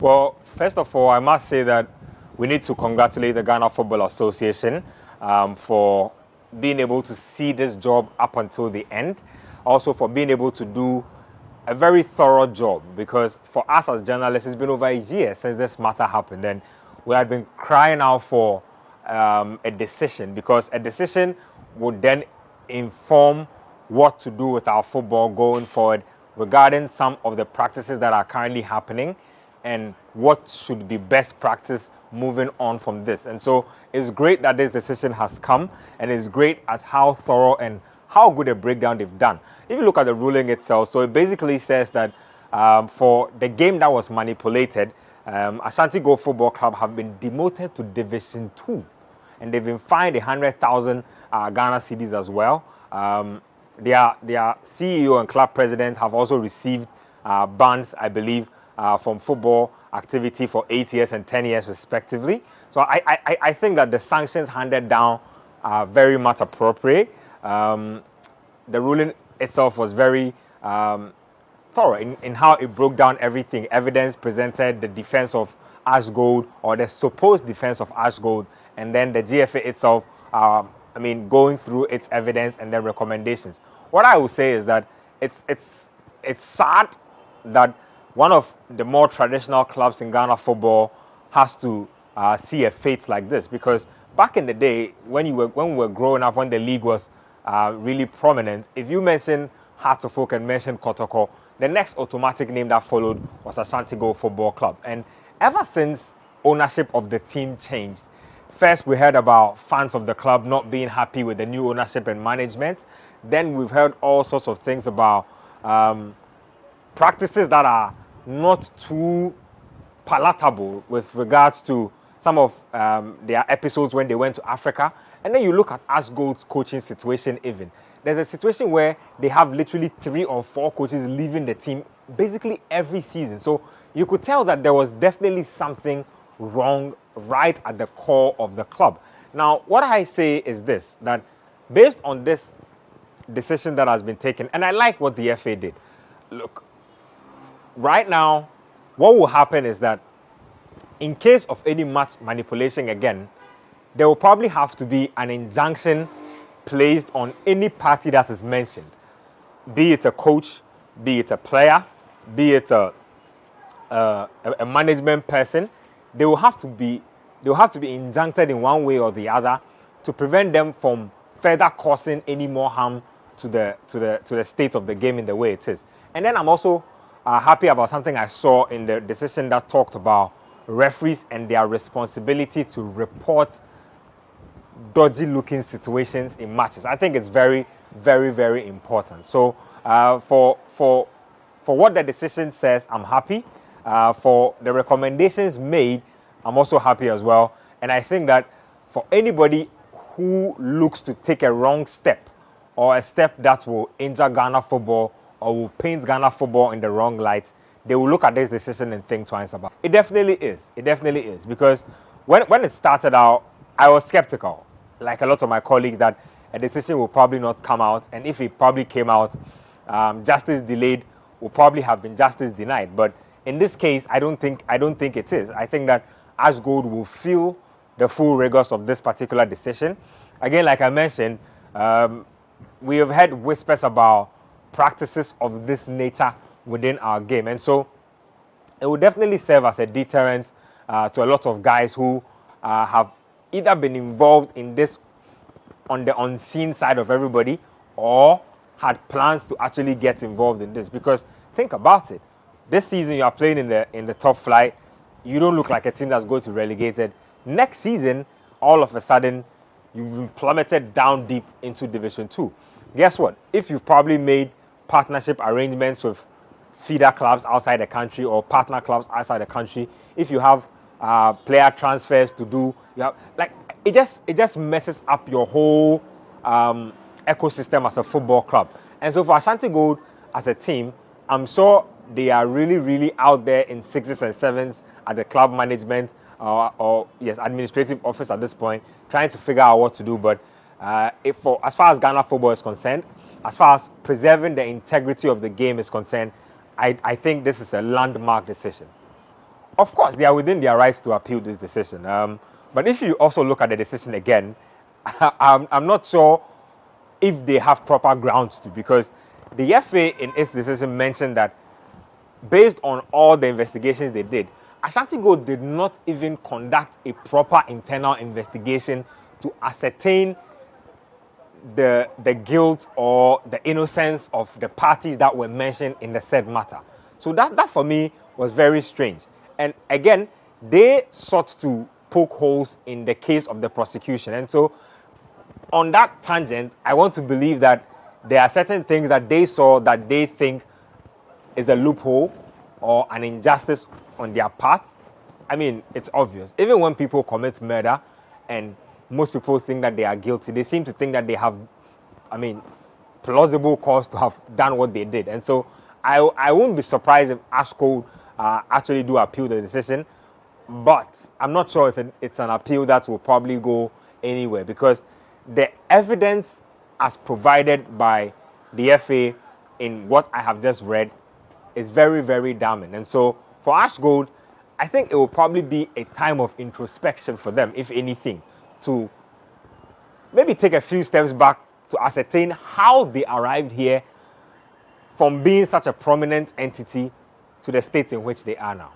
Well, first of all, I must say that we need to congratulate the Ghana Football Association for being able to see this job up until the end. Also for being able to do a very thorough job, because for us as journalists, it's been over a year since this matter happened, and we had been crying out for a decision, because a decision would then inform what to do with our football going forward regarding some of the practices that are currently happening and what should be best practice moving on from this. And so it's great that this decision has come, and it's great at how thorough and how good a breakdown they've done. If you look at the ruling itself, so it basically says that for the game that was manipulated, Ashanti Gold Football Club have been demoted to Division 2, and they've been fined 100,000 Ghana cedis as well. Their CEO and club president have also received bans, I believe, from football activity for 8 years and 10 years respectively. So I think that the sanctions handed down are very much appropriate. The ruling itself was very thorough in how it broke down everything. Evidence presented, the defense of Ashgold, or the supposed defense of Ashgold, and then the GFA itself, going through its evidence and then recommendations. What I will say is that it's sad that one of the more traditional clubs in Ghana football has to see a fate like this, because back in the day when we were growing up, when the league was really prominent, if you mention Hearts of Oak and mention Kotoko, the next automatic name that followed was Ashanti Gold Football Club. And ever since ownership of the team changed, first we heard about fans of the club not being happy with the new ownership and management. Then we've heard all sorts of things about practices that are not too palatable with regards to some of their episodes when they went to Africa. And then you look at Ashgold's coaching situation even. There's a situation where they have literally 3 or 4 coaches leaving the team basically every season. So you could tell that there was definitely something wrong right at the core of the club. Now, what I say is this, that based on this decision that has been taken, and I like what the FA did. Look, right now, what will happen is that in case of any match manipulation again, there will probably have to be an injunction placed on any party that is mentioned, be it a coach, be it a player, be it a management person. They will have to be injuncted in one way or the other to prevent them from further causing any more harm to the state of the game in the way it is. And then I'm also happy about something I saw in the decision that talked about referees and their responsibility to report dodgy looking situations in matches. I think it's very, very, very important. So for what the decision says, I'm happy. For the recommendations made, I'm also happy as well. And I think that for anybody who looks to take a wrong step, or a step that will injure Ghana football or will paint Ghana football in the wrong light, they will look at this decision and think twice about it. It definitely is. It definitely is. Because when it started out, I was skeptical, like a lot of my colleagues, that a decision will probably not come out. And if it probably came out, justice delayed will probably have been justice denied. But in this case, I don't think it is. I think that Ashgold will feel the full rigors of this particular decision. Again, like I mentioned, we have had whispers about practices of this nature within our game, and so it will definitely serve as a deterrent to a lot of guys who have either been involved in this on the unseen side of everybody, or had plans to actually get involved in this. Because think about it, this season you are playing in the top flight, you don't look like a team that's going to be relegated. Next season, all of a sudden, you've been plummeted down deep into Division 2. Guess what? If you've probably made partnership arrangements with feeder clubs outside the country or partner clubs outside the country, if you have player transfers to do, you have, like, it just messes up your whole ecosystem as a football club. And so for Ashanti Gold as a team, I'm sure they are really, really out there in 6s and 7s at the club management or administrative office at this point, trying to figure out what to do. But as far as Ghana football is concerned, as far as preserving the integrity of the game is concerned, I think this is a landmark decision. Of course, they are within their rights to appeal this decision. But if you also look at the decision again, I'm not sure if they have proper grounds to, because the FA in its decision mentioned that based on all the investigations they did, Ashgold did not even conduct a proper internal investigation to ascertain the guilt or the innocence of the parties that were mentioned in the said matter. So that for me was very strange. And again, they sought to poke holes in the case of the prosecution. And so on that tangent, I want to believe that there are certain things that they saw that they think is a loophole or an injustice on their part. I mean, it's obvious. Even when people commit murder and most people think that they are guilty, they seem to think that they have, plausible cause to have done what they did. And so I won't be surprised if Ashgold actually do appeal the decision, but I'm not sure it's an appeal that will probably go anywhere, because the evidence as provided by the FA in what I have just read is very, very damning. And so for Ashgold, I think it will probably be a time of introspection for them, if anything, to maybe take a few steps back to ascertain how they arrived here from being such a prominent entity to the state in which they are now.